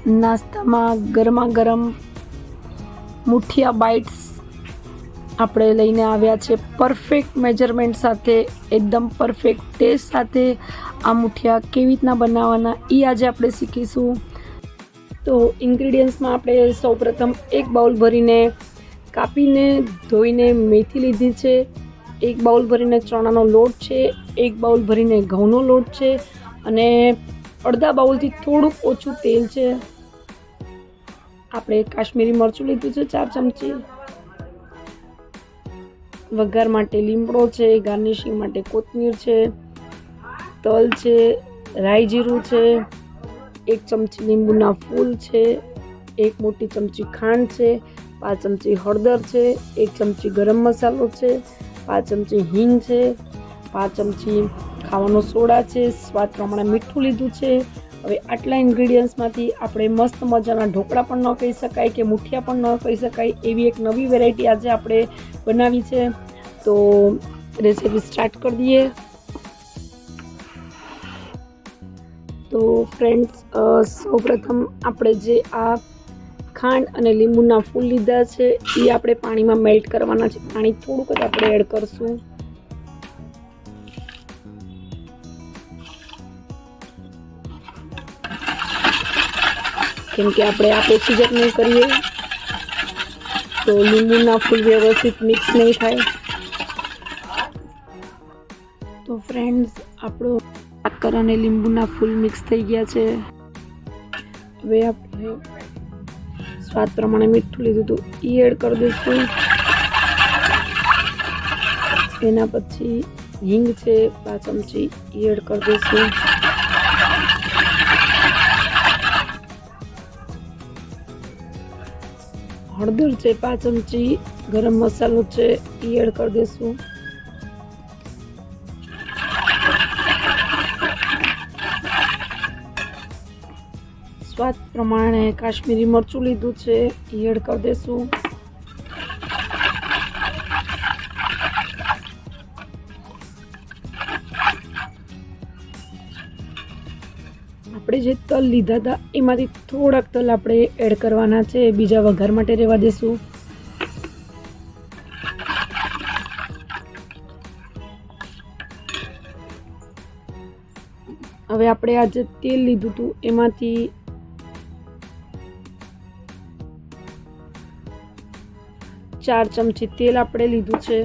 નાસ્તામાં ગરમા ગરમ મુઠિયા બાઇટ્સ આપણે લઈને આવ્યા છે પરફેક્ટ મેજરમેન્ટ સાથે, એકદમ પરફેક્ટ ટેસ્ટ સાથે. આ મુઠિયા કેવી રીતના બનાવવાના એ આજે આપણે શીખીશું. તો ઇન્ગ્રીડિયન્ટ્સમાં આપણે સૌપ્રથમ એક બાઉલ ભરીને કાપીને ધોઈને મેથી લીધી છે, એક બાઉલ ભરીને ચણાનો લોટ છે, એક બાઉલ ભરીને ઘઉંનો લોટ છે અને અડધા બાઉલથી થોડુંક ઓછું તેલ છે. આપણે કાશ્મીરી મરચું લીધું છે 4 ચમચી, વઘાર માટે લીમડો છે, ગાર્નિશિંગ માટે કોથમીર છે, તલ છે, રાઈ જીરું છે, 1 ચમચી લીંબુના ફૂલ છે, 1 મોટી ચમચી ખાંડ છે, 5 ચમચી હળદર છે, 1 ચમચી ગરમ મસાલો છે, 5 ચમચી હિંગ છે, 5 ચમચી ખાવાનો સોડા છે, સ્વાદ પ્રમાણે મીઠું લીધું છે. હવે આટલા ઇન્ગ્રીડિયન્ટ્સમાંથી આપણે મસ્ત મજાના ઢોકળા પણ ન કહી શકાય કે મુઠિયા પણ ન કહી શકાય એવી એક નવી વેરાયટી આજે આપણે બનાવી છે. તો રેસીપી સ્ટાર્ટ કરી દઈએ. તો ફ્રેન્ડ્સ, સૌપ્રથમ આપણે જે આ ખાંડ અને લીંબુના ફૂલ લીધા છે એ આપણે પાણીમાં મેલ્ટ કરવાના છે. પાણી થોડુંક જ આપણે એડ કરશું. કેમ કે આપણે આ પેચી જ નહીં કરીએ તો લીંબુના ફૂલ વ્યવસ્થિત મિક્સ નહીં થાય. તો ફ્રેન્ડ્સ, આપણો સાકર અને લીંબુના ફૂલ મિક્સ થઈ ગયા છે. હવે આપણે સ્વાદ પ્રમાણે મીઠું લીધું હતું એ એડ કરી દઈશું. એના પછી હિંગ છે 5 ચમચી એ એડ કરી દઈશું. હળદર છે 5 ચમચી, ગરમ મસાલો છે એ એડ કરી દઈશું. સ્વાદ પ્રમાણે કાશ્મીરી મરચું લીધું છે એ એડ કરી દઈશું. આપણે જે તલ લીધા હતા એમાંથી થોડાક તલ આપણે એડ કરવાના છે, બીજા વઘાર માટે રહેવા દેશું. હવે આપણે આ જે તેલ લીધું હતું એમાંથી 4 ચમચી તેલ આપણે લીધું છે.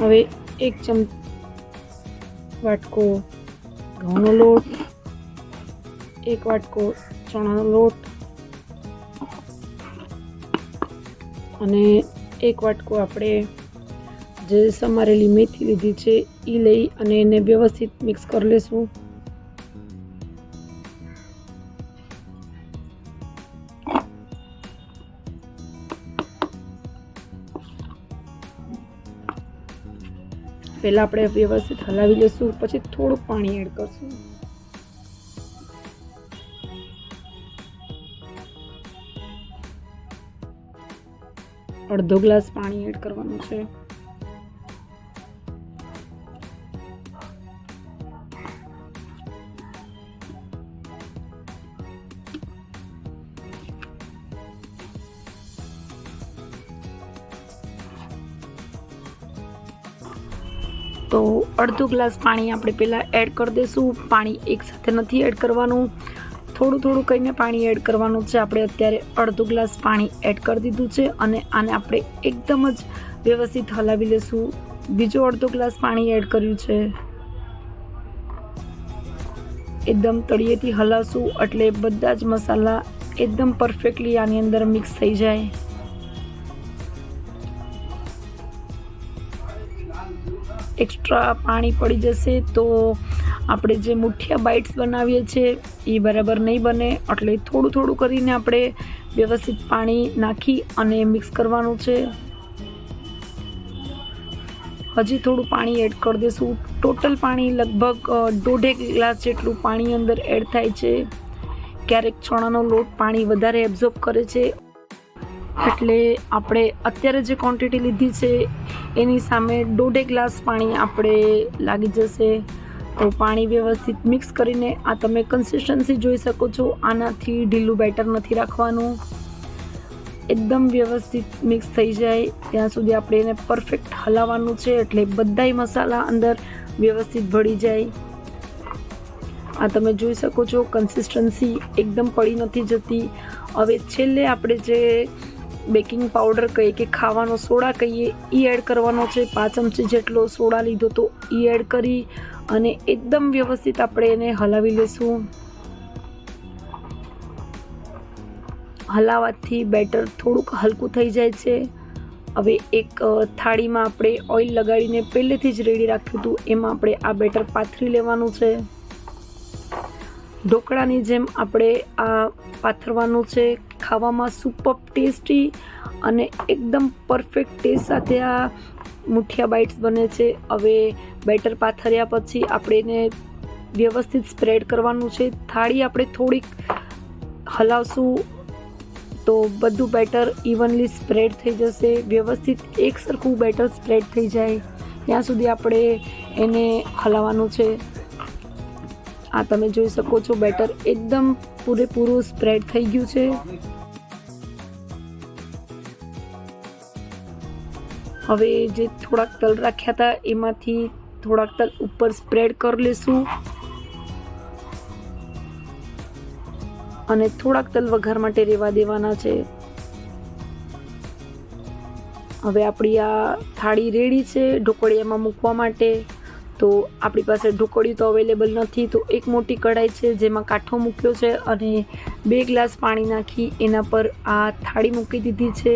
હવે 1 વાટકો ઘઉંનો લોટ, 1 વાટકો ચણાનો લોટ અને 1 વાટકો આપણે જે સમારેલી મેથી લીધી છે એ લઈ અને એને વ્યવસ્થિત મિક્સ કરી લેશું. પહેલા આપણે વ્યવસ્થિત હલાવી લઈશું, પછી થોડુંક પાણી એડ કરશું. અડધો ગ્લાસ પાણી એડ કરવાનું છે. તો અડધો ગ્લાસ પાણી આપણે પહેલાં એડ કરી દઈશું. પાણી એકસાથે નથી એડ કરવાનું, થોડું થોડું કરીને પાણી એડ કરવાનું છે. આપણે અત્યારે અડધો ગ્લાસ પાણી એડ કરી દીધું છે અને આને આપણે એકદમ જ વ્યવસ્થિત હલાવી લઈશું. બીજો અડધો ગ્લાસ પાણી એડ કર્યું છે. એકદમ તળિયેથી હલાવશું એટલે બધા જ મસાલા એકદમ પરફેક્ટલી આની અંદર મિક્સ થઈ જાય. એક્સ્ટ્રા પાણી પડી જશે તો આપણે જે મુઠિયા બાઇટ્સ બનાવીએ છીએ એ બરાબર નહીં બને. એટલે થોડું થોડું કરીને આપણે વ્યવસ્થિત પાણી નાખી અને મિક્સ કરવાનું છે. હજી થોડું પાણી એડ કરી દઈશું. ટોટલ પાણી લગભગ 1.5 ગ્લાસ જેટલું પાણી અંદર એડ થાય છે. ક્યારેક ચણાનો લોટ પાણી વધારે એબ્ઝોર્બ કરે છે એટલે આપણે અત્યારે જે ક્વોન્ટિટી લીધી છે એની સામે 1.5 ગ્લાસ પાણી આપણે લાગી જશે. તો પાણી વ્યવસ્થિત મિક્સ કરીને આ તમે કન્સિસ્ટન્સી જોઈ શકો છો. આનાથી ઢીલું બેટર નથી રાખવાનું. એકદમ વ્યવસ્થિત મિક્સ થઈ જાય ત્યાં સુધી આપણે એને પરફેક્ટ હલાવવાનું છે, એટલે બધાય મસાલા અંદર વ્યવસ્થિત ભળી જાય. આ તમે જોઈ શકો છો કન્સિસ્ટન્સી એકદમ પડી નથી જતી. હવે છેલ્લે આપણે જે બેકિંગ પાવડર કહીએ કે ખાવાનો સોડા કહીએ એ એડ કરવાનો છે. 5 ચમચી જેટલો સોડા લીધો તો એ એડ કરી અને એકદમ વ્યવસ્થિત આપણે એને હલાવી લઈશું. હલાવવાથી બેટર થોડુંક હલકું થઈ જાય છે. હવે એક થાળીમાં આપણે ઓઇલ લગાડીને પહેલેથી જ રેડી રાખ્યું હતું, એમાં આપણે આ બેટર પાથરી લેવાનું છે. ઢોકળાની જેમ આપણે આ પાથરવાનું છે. ખાવામાં સુપર ટેસ્ટી અને એકદમ પરફેક્ટ ટેસ્ટ સાથે આ મુઠિયા બાઇટ્સ બને છે. હવે બેટર પાથર્યા પછી આપણે એને વ્યવસ્થિત સ્પ્રેડ કરવાનું છે. થાળી આપણે થોડીક હલાવશું તો બધું બેટર ઇવનલી સ્પ્રેડ થઈ જશે. વ્યવસ્થિત એક સરખું બેટર સ્પ્રેડ થઈ જાય ત્યાં સુધી આપણે એને હલાવવાનું છે. આ તમે જોઈ શકો છો બેટર એકદમ પૂરેપૂરું સ્પ્રેડ થઈ ગયું છે. હવે જે થોડાક તલ રાખ્યા હતા એમાંથી થોડાક તલ ઉપર સ્પ્રેડ કરી લેશું અને થોડાક તલ વઘાર માટે રહેવા દેવાના છે. હવે આપણી આ થાળી રેડી છે ઢોકળિયામાં મૂકવા માટે. તો આપણી પાસે ઢોકળિયું તો અવેલેબલ નથી, તો એક મોટી કઢાઈ છે જેમાં કાઠો મૂક્યો છે અને 2 ગ્લાસ પાણી નાખી એના પર આ થાળી મૂકી દીધી છે.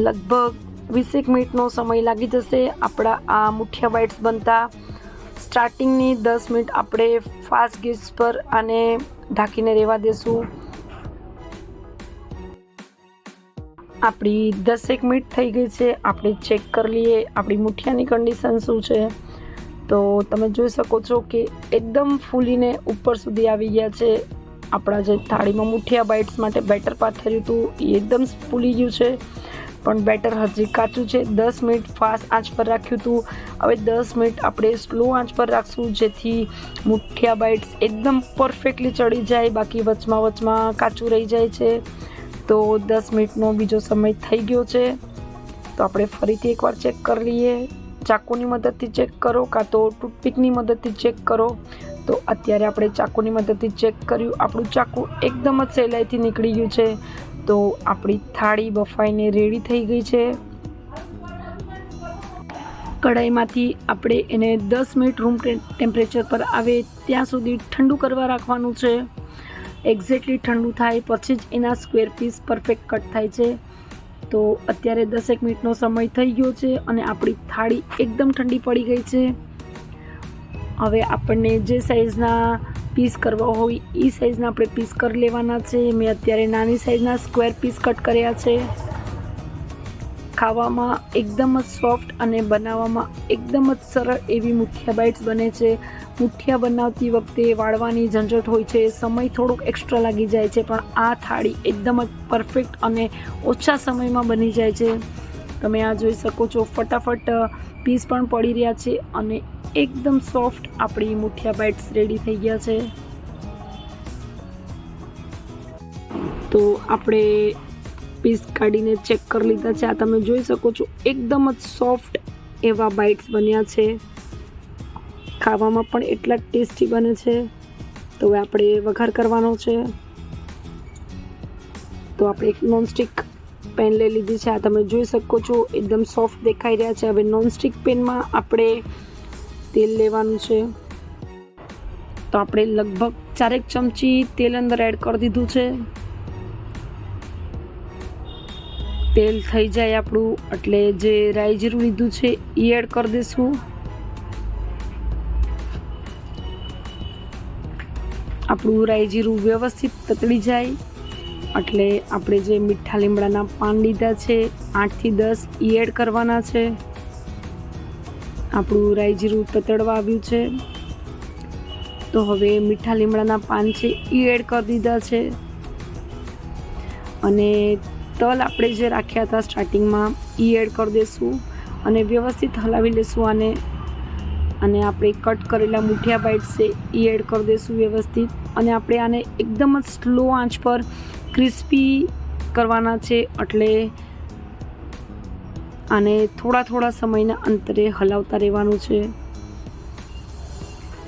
લગભગ 20 મિનિટનો સમય લાગી જશે આપણા આ મુઠિયા બાઇટ્સ બનતા. સ્ટાર્ટિંગની 10 મિનિટ આપણે ફાસ્ટ ગેસ પર આને ઢાંકીને રહેવા દેશું. આપણી 10 મિનિટ થઈ ગઈ છે. આપણે ચેક કરી લઈએ આપણી મુઠિયાની કન્ડિશન શું છે. તો તમે જોઈ શકો છો કે એકદમ ફૂલીને ઉપર સુધી આવી ગયા છે. આપણા જે થાળીમાં મુઠિયા બાઇટ્સ માટે બેટર પાથર્યું હતું એ એકદમ ફૂલી ગયું છે, પણ બેટર હજી કાચું છે. 10 મિનિટ ફાસ્ટ આંચ પર રાખ્યું હતું. હવે 10 મિનિટ આપણે સ્લો આંચ પર રાખશું જેથી મુઠિયા બાઇટ્સ એકદમ પરફેક્ટલી ચડી જાય, બાકી વચમાં કાચું રહી જાય છે. તો 10 મિનિટનો બીજો સમય થઈ ગયો છે. તો આપણે ફરીથી એકવાર ચેક કરી લઈએ. ચાકુની મદદથી ચેક કરો કાં તો ટૂથપીકની મદદથી ચેક કરો. તો અત્યારે આપણે ચાકુની મદદથી ચેક કર્યું. આપણું ચાકુ એકદમ જ સહેલાઈથી નીકળી ગયું છે. તો આપણી થાળી બફાઈને રેડી થઈ ગઈ છે. કઢાઈમાંથી આપણે એને 10 મિનિટ રૂમ ટેમ્પરેચર પર આવે ત્યાં સુધી ઠંડુ કરવા રાખવાનું છે. એક્ઝેક્ટલી ઠંડુ થાય પછી જ એના સ્ક્વેર પીસ પરફેક્ટ કટ થાય છે. તો અત્યારે 10 મિનિટનો સમય થઈ ગયો છે અને આપણી થાળી એકદમ ઠંડી પડી ગઈ છે. હવે આપણને જે સાઇઝના પીસ કરવા હોય એ સાઇઝના આપણે પીસ કરી લેવાના છે. મેં અત્યારે નાની સાઇઝના સ્ક્વેર પીસ કટ કર્યા છે. ખાવામાં એકદમ જ સોફ્ટ અને બનાવવામાં એકદમ જ સરળ એવી મુઠિયા બાઇટ્સ બને છે. મુઠિયા બનાવતી વખતે વાળવાની ઝંઝટ હોય છે, સમય થોડોક એક્સ્ટ્રા લાગી જાય છે, પણ આ થાળી એકદમ જ પરફેક્ટ અને ઓછા સમયમાં બની જાય છે. તમે આ જોઈ શકો છો ફટાફટ પીસ પણ પડી રહ્યા છે અને એકદમ સોફ્ટ આપણી મુઠિયા બાઇટ્સ રેડી થઈ ગયા છે. તો આપણે પીસ કાઢીને ચેક કરી લીધા છે. આ તમે જોઈ શકો છો એકદમ જ સોફ્ટ એવા બાઇટ્સ બન્યા છે. ખાવામાં પણ એટલા જ ટેસ્ટી બને છે. તો હવે આપણે વઘાર કરવાનો છે. તો આપણે એક નોનસ્ટિક પેન લઈ લીધી છે. આ તમે જોઈ શકો છો એકદમ સોફ્ટ દેખાઈ રહ્યા છે. હવે નોનસ્ટિક પેનમાં આપણે તેલ લેવાનું છે. તો આપણે લગભગ 4 ચમચી તેલ અંદર એડ કરી દીધું છે. તેલ થઈ જાય આપણું એટલે જે રાઈ જીરું લીધું છે એ એડ કરી દઈશું. આપણું રાઈ જીરું વ્યવસ્થિત તતડી જાય એટલે આપણે જે મીઠા લીમડાના પાન લીધા છે 8 થી 10 એ એડ કરવાના છે. આપણું રાઈ જીરું તતડવા આવ્યું છે. તો હવે મીઠા લીમડાના પાન છે એ એડ કરી દીધા છે અને તલ આપણે જે રાખ્યા હતા સ્ટાર્ટિંગમાં એ એડ કરી દઈશું અને વ્યવસ્થિત હલાવી લઈશું આને. અને આપણે કટ કરેલા મુઠિયા બાઇટ્સ છે એ એડ કરી દઈશું વ્યવસ્થિત. અને આપણે આને એકદમ જ સ્લો આંચ પર ક્રિસ્પી કરવાના છે, એટલે આને થોડા સમયના અંતરે હલાવતા રહેવાનું છે.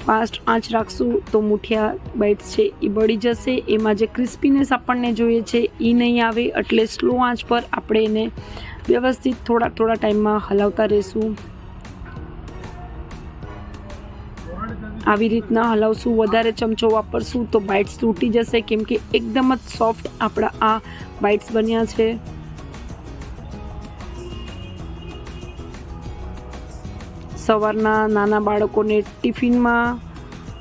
ફાસ્ટ આંચ રાખશું તો મુઠિયા બાઇટ્સ છે એ બળી જશે, એમાં જે ક્રિસ્પીનેસ આપણને જોઈએ છે એ નહીં આવે. એટલે સ્લો આંચ પર આપણે એને વ્યવસ્થિત થોડા ટાઈમમાં હલાવતા રહીશું. આવી રીતના હલાવશું. વધારે ચમચો વાપરશું તો બાઇટ્સ તૂટી જશે, કેમ કે એકદમ જ સોફ્ટ આપણા આ બાઇટ્સ બન્યા છે. સવારના નાના બાળકોને ટિફિનમાં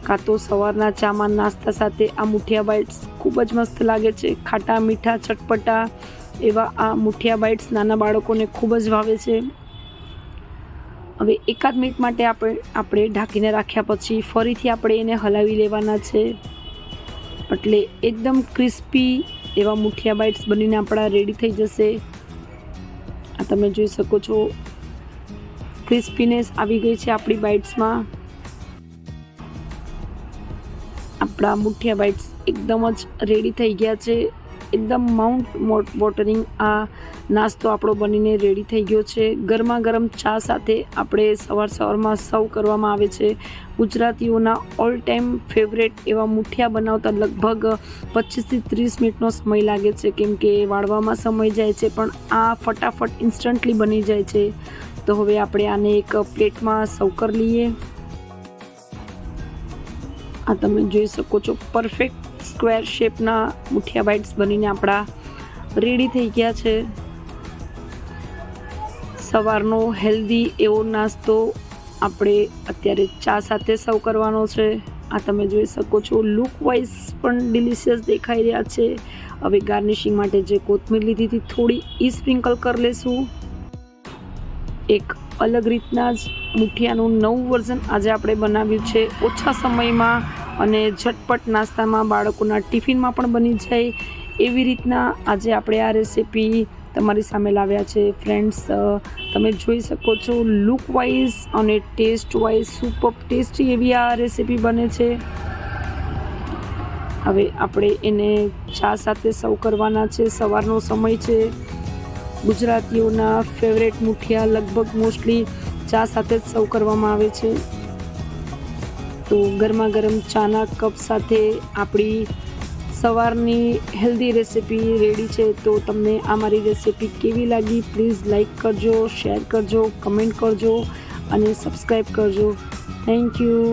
કાં તો સવારના ચામાં નાસ્તા સાથે આ મુઠિયા બાઇટ્સ ખૂબ જ મસ્ત લાગે છે. ખાટા મીઠા ચટપટા એવા આ મુઠિયા બાઇટ્સ નાના બાળકોને ખૂબ જ ભાવે છે. હવે એકાદ મિનિટ માટે આપણે ઢાંકીને રાખ્યા પછી ફરીથી આપણે એને હલાવી લેવાના છે, એટલે એકદમ ક્રિસ્પી એવા મુઠિયા બાઇટ્સ બનીને આપણા રેડી થઈ જશે. આ તમે જોઈ શકો છો, ક્રિસ્પીનેસ આવી ગઈ છે આપણી બાઇટ્સમાં. આપણા મુઠિયા બાઇટ્સ એકદમ જ રેડી થઈ ગયા છે. એકદમ માઉન્ટ વોટરિંગ આ નાસ્તો આપણો બનીને રેડી થઈ ગયો છે. ગરમા ગરમ ચા સાથે આપણે સવારમાં સર્વ કરવામાં આવે છે. ગુજરાતીઓના ઓલ ટાઈમ ફેવરેટ એવા મુઠિયા બનાવતા લગભગ 25 થી 30 મિનિટનો સમય લાગે છે, કેમ કે વાળવામાં સમય જાય છે, પણ આ ફટાફટ ઇન્સ્ટન્ટલી બની જાય છે. તો હવે આપણે આને એક પ્લેટમાં સર્વ કરી લઈએ. આ તમે જોઈ શકો છો, પરફેક્ટ સ્ક્વેર શેપના મુઠિયા બાઇટ્સ બનીને આપણા રેડી થઈ ગયા છે. સવારનો હેલ્ધી એવો નાસ્તો આપણે અત્યારે ચા સાથે સર્વ કરવાનો છે. આ તમે જોઈ શકો છો, લુક વાઇઝ પણ ડિલિશિયસ દેખાઈ રહ્યા છે. હવે ગાર્નિશિંગ માટે જે કોથમીર લીધી હતી થોડી એ સ્પ્રિંકલ કરી લેશું. એક અલગ રીતના જ મુઠિયાનું નવું વર્ઝન આજે આપણે બનાવ્યું છે, ઓછા સમયમાં અને ઝટપટ નાસ્તામાં બાળકોના ટિફિનમાં પણ બની જાય એવી રીતના આજે આપણે આ રેસીપી તમારી સામે લાવ્યા છે. ફ્રેન્ડ્સ, તમે જોઈ શકો છો, લુક વાઇઝ અને ટેસ્ટ વાઇઝ સુપર ટેસ્ટી એવી આ રેસીપી બને છે. હવે આપણે એને ચા સાથે સર્વ કરવાના છે. સવારનો સમય છે. ગુજરાતીઓના ફેવરેટ મુઠિયા લગભગ મોસ્ટલી ચા સાથે જ સર્વ કરવામાં આવે છે. તો ગરમા ગરમ ચાના કપ સાથે આપણી સવારની હેલ્ધી રેસીપી રેડી છે. તો તમને આ મારી રેસીપી કેવી લાગી પ્લીઝ લાઈક કરજો, શેર કરજો, કમેન્ટ કરજો અને સબસ્ક્રાઈબ કરજો. Thank you.